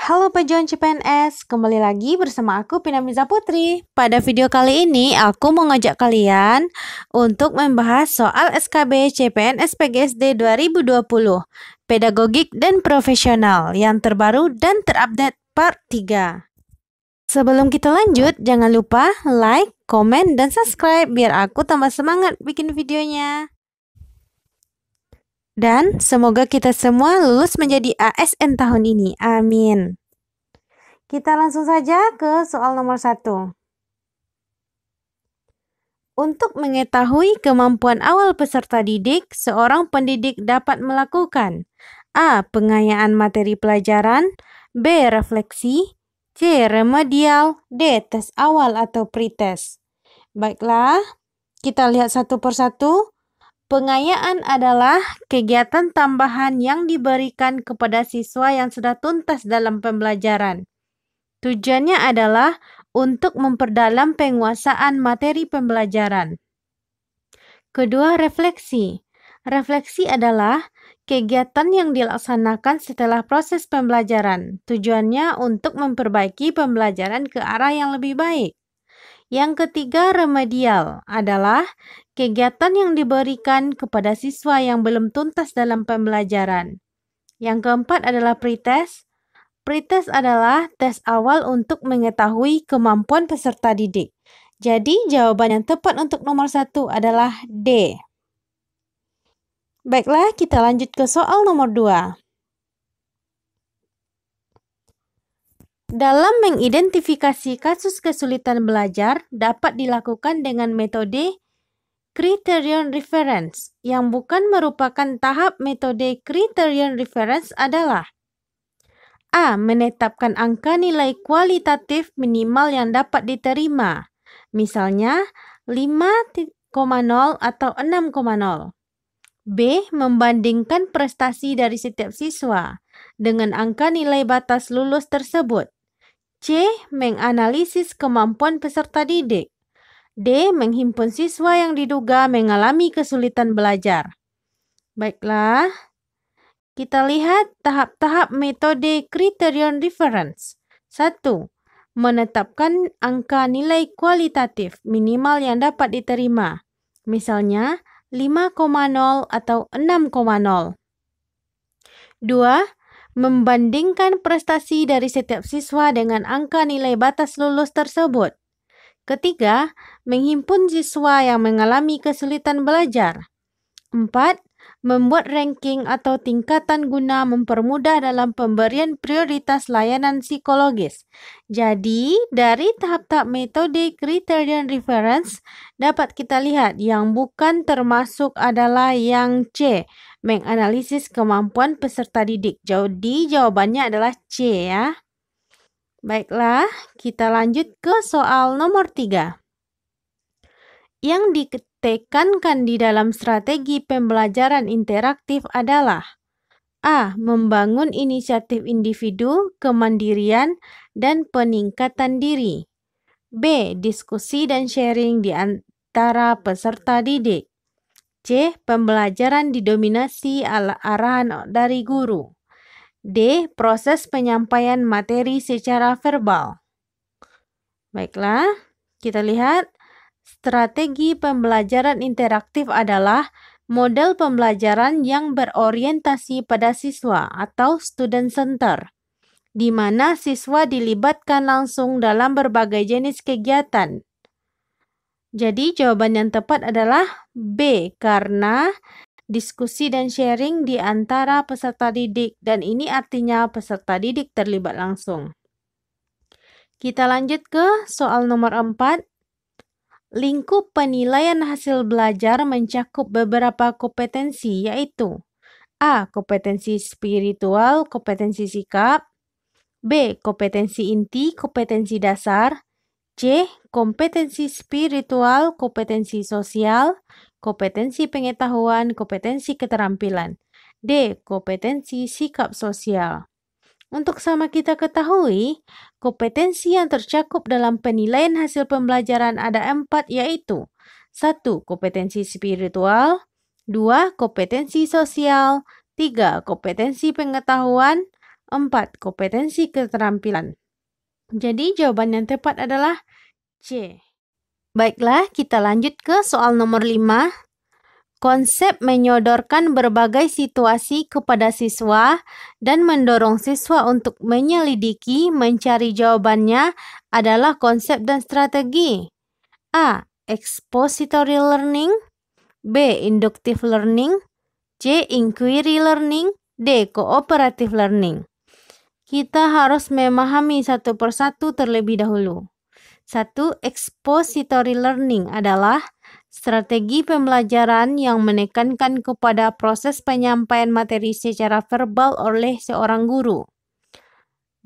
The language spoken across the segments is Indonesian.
Halo pejuang CPNS, kembali lagi bersama aku Pinamiza Putri. Pada video kali ini aku mau ngajak kalian untuk membahas soal SKB CPNS PGSD 2020, Pedagogik dan Profesional yang terbaru dan terupdate part 3. Sebelum kita lanjut, jangan lupa like, komen, dan subscribe biar aku tambah semangat bikin videonya. Dan semoga kita semua lulus menjadi ASN tahun ini. Amin. Kita langsung saja ke soal nomor 1. Untuk mengetahui kemampuan awal peserta didik, seorang pendidik dapat melakukan A. Pengayaan materi pelajaran, B. Refleksi, C. Remedial, D. Tes awal atau pretest. Baiklah, kita lihat satu persatu. Pengayaan adalah kegiatan tambahan yang diberikan kepada siswa yang sudah tuntas dalam pembelajaran. Tujuannya adalah untuk memperdalam penguasaan materi pembelajaran. Kedua, refleksi. Refleksi adalah kegiatan yang dilaksanakan setelah proses pembelajaran. Tujuannya untuk memperbaiki pembelajaran ke arah yang lebih baik. Yang ketiga, remedial adalah kegiatan yang diberikan kepada siswa yang belum tuntas dalam pembelajaran. Yang keempat adalah pretest. Pretest adalah tes awal untuk mengetahui kemampuan peserta didik. Jadi, jawaban yang tepat untuk nomor 1 adalah D. Baiklah, kita lanjut ke soal nomor 2. Dalam mengidentifikasi kasus kesulitan belajar dapat dilakukan dengan metode criterion reference. Yang bukan merupakan tahap metode criterion reference adalah A. Menetapkan angka nilai kualitatif minimal yang dapat diterima. Misalnya 5,0 atau 6,0. B. Membandingkan prestasi dari setiap siswa dengan angka nilai batas lulus tersebut. C. Menganalisis kemampuan peserta didik. D. Menghimpun siswa yang diduga mengalami kesulitan belajar. Baiklah, kita lihat tahap-tahap metode criterion reference. 1. Menetapkan angka nilai kualitatif minimal yang dapat diterima. Misalnya 5,0 atau 6,0. 2. Membandingkan prestasi dari setiap siswa dengan angka nilai batas lulus tersebut. Ketiga, menghimpun siswa yang mengalami kesulitan belajar. 4. Membuat ranking atau tingkatan guna mempermudah dalam pemberian prioritas layanan psikologis. Jadi, dari tahap-tahap metode criterion reference, dapat kita lihat yang bukan termasuk adalah yang C, menganalisis kemampuan peserta didik. Jadi, jawabannya adalah C ya. Baiklah, kita lanjut ke soal nomor 3. Yang ditekankan di dalam strategi pembelajaran interaktif adalah A. Membangun inisiatif individu, kemandirian, dan peningkatan diri. B. Diskusi dan sharing di antara peserta didik. C. Pembelajaran didominasi arahan dari guru. D. Proses penyampaian materi secara verbal. Baiklah, kita lihat. Strategi pembelajaran interaktif adalah model pembelajaran yang berorientasi pada siswa atau student center, di mana siswa dilibatkan langsung dalam berbagai jenis kegiatan. Jadi jawaban yang tepat adalah B, karena diskusi dan sharing di antara peserta didik, dan ini artinya peserta didik terlibat langsung. Kita lanjut ke soal nomor 4. Lingkup penilaian hasil belajar mencakup beberapa kompetensi, yaitu A. Kompetensi spiritual, kompetensi sikap. B. Kompetensi inti, kompetensi dasar. C. Kompetensi spiritual, kompetensi sosial, kompetensi pengetahuan, kompetensi keterampilan. D. Kompetensi sikap sosial. Untuk sama kita ketahui, kompetensi yang tercakup dalam penilaian hasil pembelajaran ada 4, yaitu 1. Kompetensi spiritual, 2. Kompetensi sosial, 3. Kompetensi pengetahuan, 4. Kompetensi keterampilan. Jadi jawaban yang tepat adalah C. Baiklah, kita lanjut ke soal nomor 5. Konsep menyodorkan berbagai situasi kepada siswa dan mendorong siswa untuk menyelidiki, mencari jawabannya adalah konsep dan strategi. A. Expository learning. B. Inductive learning. C. Inquiry learning. D. Cooperative learning. Kita harus memahami satu persatu terlebih dahulu. 1. Expository learning adalah strategi pembelajaran yang menekankan kepada proses penyampaian materi secara verbal oleh seorang guru.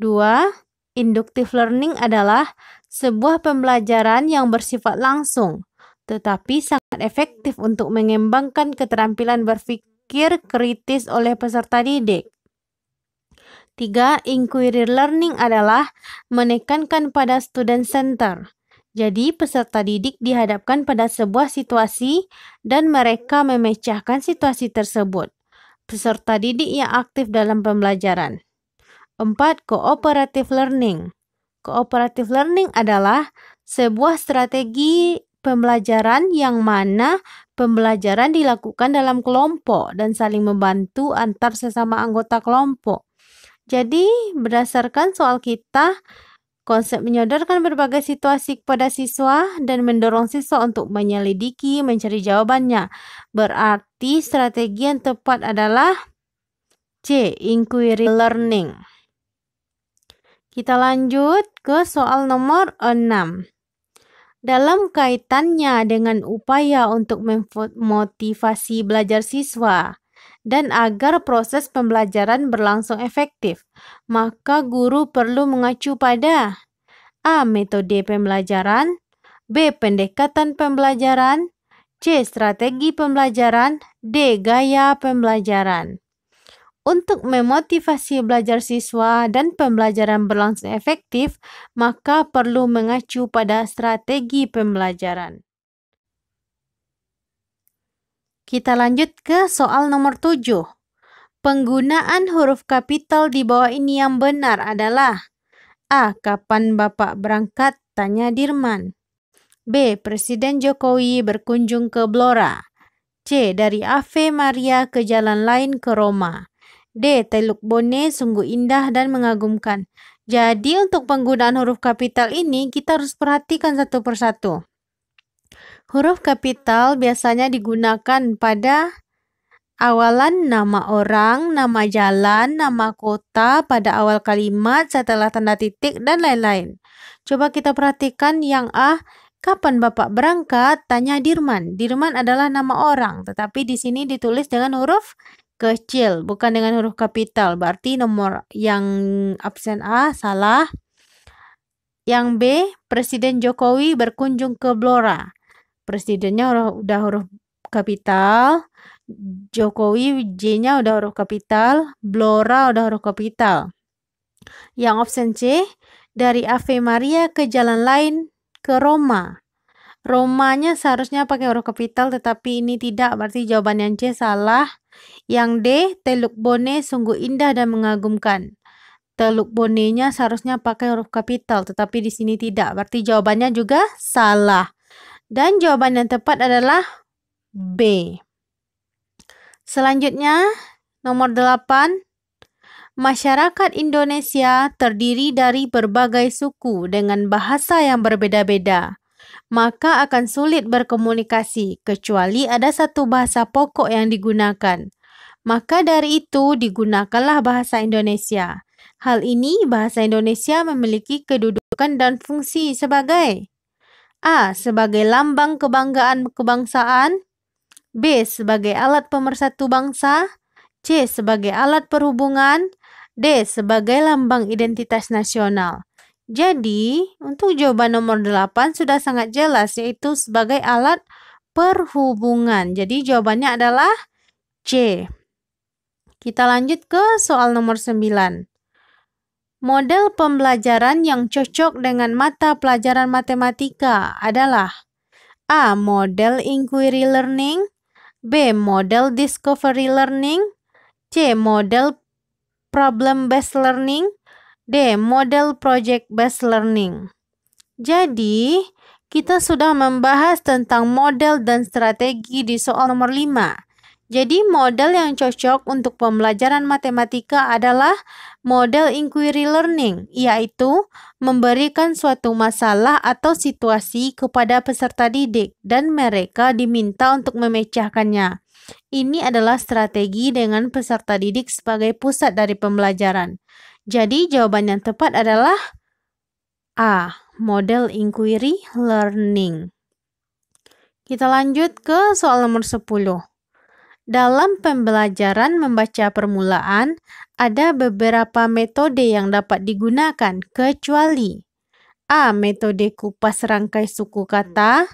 2. Inductive learning adalah sebuah pembelajaran yang bersifat langsung, tetapi sangat efektif untuk mengembangkan keterampilan berpikir kritis oleh peserta didik. 3. Inquiry learning adalah menekankan pada student center. Jadi, peserta didik dihadapkan pada sebuah situasi dan mereka memecahkan situasi tersebut. Peserta didik yang aktif dalam pembelajaran. 4. Cooperative learning. Cooperative learning adalah sebuah strategi pembelajaran yang mana pembelajaran dilakukan dalam kelompok dan saling membantu antar sesama anggota kelompok. Jadi, berdasarkan soal kita, konsep menyodorkan berbagai situasi kepada siswa dan mendorong siswa untuk menyelidiki, mencari jawabannya. Berarti strategi yang tepat adalah C. Inquiry learning. Kita lanjut ke soal nomor 6. Dalam kaitannya dengan upaya untuk memotivasi belajar siswa dan agar proses pembelajaran berlangsung efektif, maka guru perlu mengacu pada A. Metode pembelajaran, B. Pendekatan pembelajaran, C. Strategi pembelajaran, D. Gaya pembelajaran. Untuk memotivasi belajar siswa dan pembelajaran berlangsung efektif, maka perlu mengacu pada strategi pembelajaran. Kita lanjut ke soal nomor 7. Penggunaan huruf kapital di bawah ini yang benar adalah A. Kapan Bapak berangkat? Tanya Dirman. B. Presiden Jokowi berkunjung ke Blora. C. Dari Ave Maria ke jalan lain ke Roma. D. Teluk Bone sungguh indah dan mengagumkan. Jadi untuk penggunaan huruf kapital ini kita harus perhatikan satu persatu. Huruf kapital biasanya digunakan pada awalan nama orang, nama jalan, nama kota pada awal kalimat setelah tanda titik dan lain-lain. Coba kita perhatikan yang A. Kapan Bapak berangkat? Tanya Dirman. Dirman adalah nama orang, tetapi di sini ditulis dengan huruf kecil, bukan dengan huruf kapital. Berarti nomor yang absen A salah. Yang B, Presiden Jokowi berkunjung ke Blora. Presidennya udah huruf kapital, Jokowi J-nya udah huruf kapital, Blora udah huruf kapital. Yang option C, dari Ave Maria ke jalan lain ke Roma. Romanya seharusnya pakai huruf kapital, tetapi ini tidak, berarti jawaban yang C salah. Yang D, Teluk Bone sungguh indah dan mengagumkan. Teluk Bone-nya seharusnya pakai huruf kapital, tetapi di sini tidak, berarti jawabannya juga salah. Dan jawaban yang tepat adalah B. Selanjutnya, nomor 8. Masyarakat Indonesia terdiri dari berbagai suku dengan bahasa yang berbeda-beda. Maka akan sulit berkomunikasi kecuali ada satu bahasa pokok yang digunakan. Maka dari itu digunakanlah bahasa Indonesia. Hal ini bahasa Indonesia memiliki kedudukan dan fungsi sebagai A. Sebagai lambang kebanggaan kebangsaan, B. Sebagai alat pemersatu bangsa, C. Sebagai alat perhubungan, D. Sebagai lambang identitas nasional. Jadi, untuk jawaban nomor 8 sudah sangat jelas, yaitu sebagai alat perhubungan. Jadi, jawabannya adalah C. Kita lanjut ke soal nomor 9. Model pembelajaran yang cocok dengan mata pelajaran matematika adalah A. Model inquiry learning, B. Model discovery learning, C. Model problem based learning? D. Model project based learning. Jadi, kita sudah membahas tentang model dan strategi di soal nomor 5. Jadi, model yang cocok untuk pembelajaran matematika adalah model inquiry learning, yaitu memberikan suatu masalah atau situasi kepada peserta didik dan mereka diminta untuk memecahkannya. Ini adalah strategi dengan peserta didik sebagai pusat dari pembelajaran. Jadi, jawaban yang tepat adalah A. Model inquiry learning. Kita lanjut ke soal nomor 10. Dalam pembelajaran membaca permulaan, ada beberapa metode yang dapat digunakan, kecuali A. Metode kupas rangkai suku kata,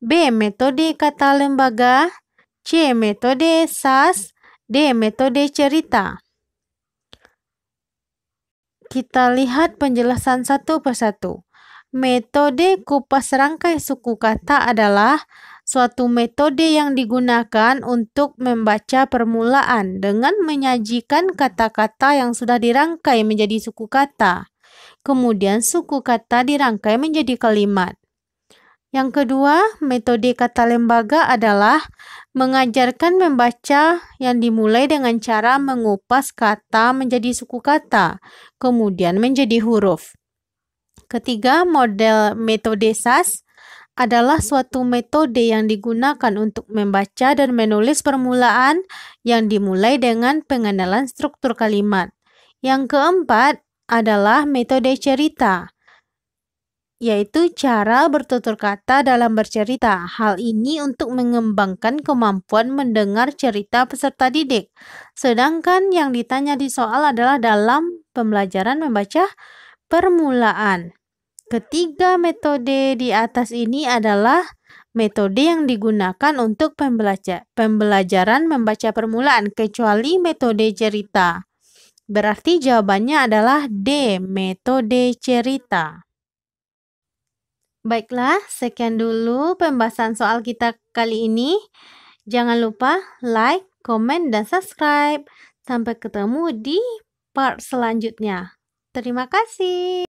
B. Metode kata lembaga, C. Metode SAS, D. Metode cerita. Kita lihat penjelasan satu persatu. Metode kupas rangkai suku kata adalah suatu metode yang digunakan untuk membaca permulaan dengan menyajikan kata-kata yang sudah dirangkai menjadi suku kata. Kemudian suku kata dirangkai menjadi kalimat. Yang kedua, metode kata lembaga adalah mengajarkan membaca yang dimulai dengan cara mengupas kata menjadi suku kata, kemudian menjadi huruf. Ketiga, metode SAS adalah suatu metode yang digunakan untuk membaca dan menulis permulaan yang dimulai dengan pengenalan struktur kalimat. Yang keempat adalah metode cerita, yaitu cara bertutur kata dalam bercerita. Hal ini untuk mengembangkan kemampuan mendengar cerita peserta didik. Sedangkan yang ditanya di soal adalah dalam pembelajaran membaca permulaan. Ketiga metode di atas ini adalah metode yang digunakan untuk pembelajaran membaca permulaan, kecuali metode cerita. Berarti jawabannya adalah D. Metode cerita. Baiklah, sekian dulu pembahasan soal kita kali ini. Jangan lupa like, komen, dan subscribe. Sampai ketemu di part selanjutnya. Terima kasih.